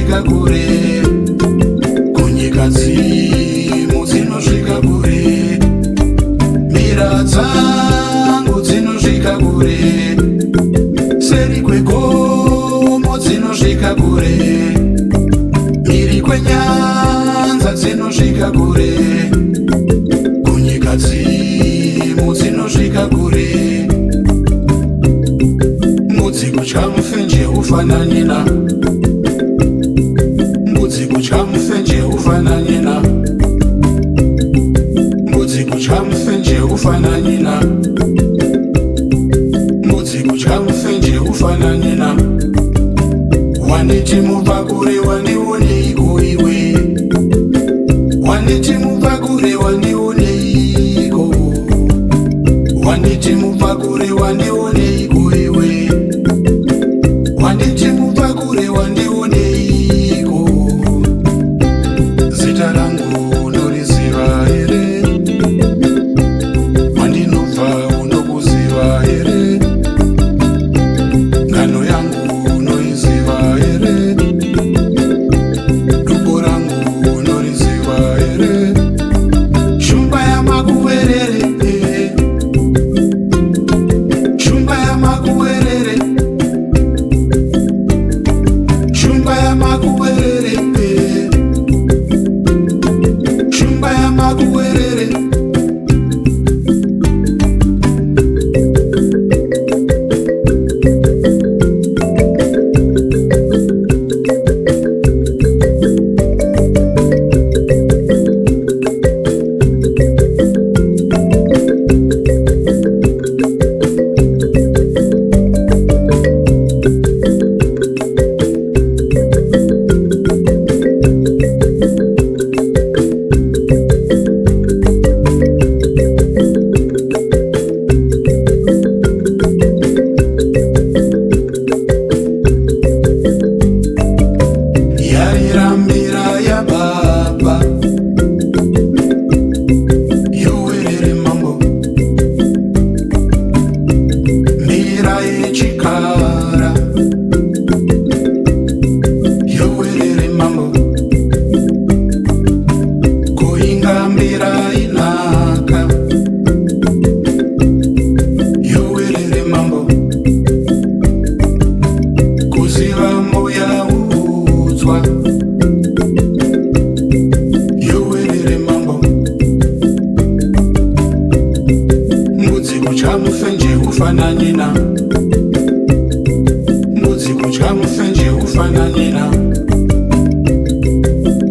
dzinosvika kure, kunyika dzimu dzinosvika kure, mira dzangu dzinosvika kure, seri kwegomo dzinosvika kure, mhiri kwenyanza dzinosvika kure, kunyika dzimu dzinosvika kure. Mbudzi kutya mufenje ufananye na, mbudzi kutya mufenje ufananye na, mbudzi kutya mufenje ufananye na, mbudzi kutya mufenje ufananye na. Waniti mubva kure wandioneiko iwe, waniti mubva kure wandioneiko, waniti mubva kure wandioneiko iwe, waniti mubva kure wandioneiko. Zita rangu unoriziva here, wandinobva unokuziva here, ngano yangu unoiziva here, dubo rangu unoriziva here, shumba yamakuverere, shumba yamakuverere, shumba yamakuverere, shumba yamakuverere. Yarirambira ya baba, yowerere mambo, mira yechikara, yowerere mambo, kuingambira inaka, yowerere mambo, kuziva moya udzwa, yowerere mambo. Mbudzi kutya mufenje ufananye na, mbudzi kutya mufenje ufananye na,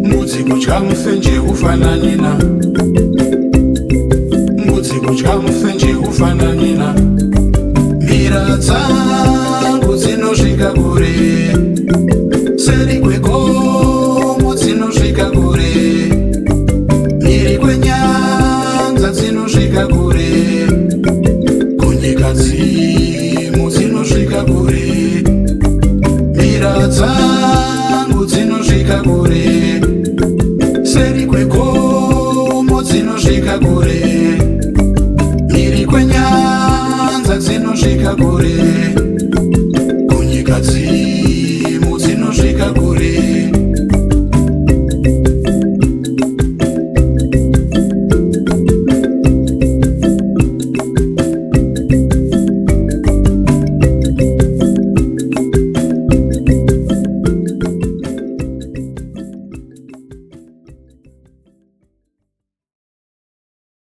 mbudzi kutya mufenje ufananye na, mbudzi kutya mufenje ufananye na. Mira dzangu dzinosvika kure, seri kwegomo dzinosvika kure, mhiri kwenyanza dzinosvika kure, kunyika dzimu dzinosvika kure, mira dzangu dzinosvika kure, seri kwegomo dzinosvika kure, mhiri kwenyanza dzinosvika kure, kunyika dzimu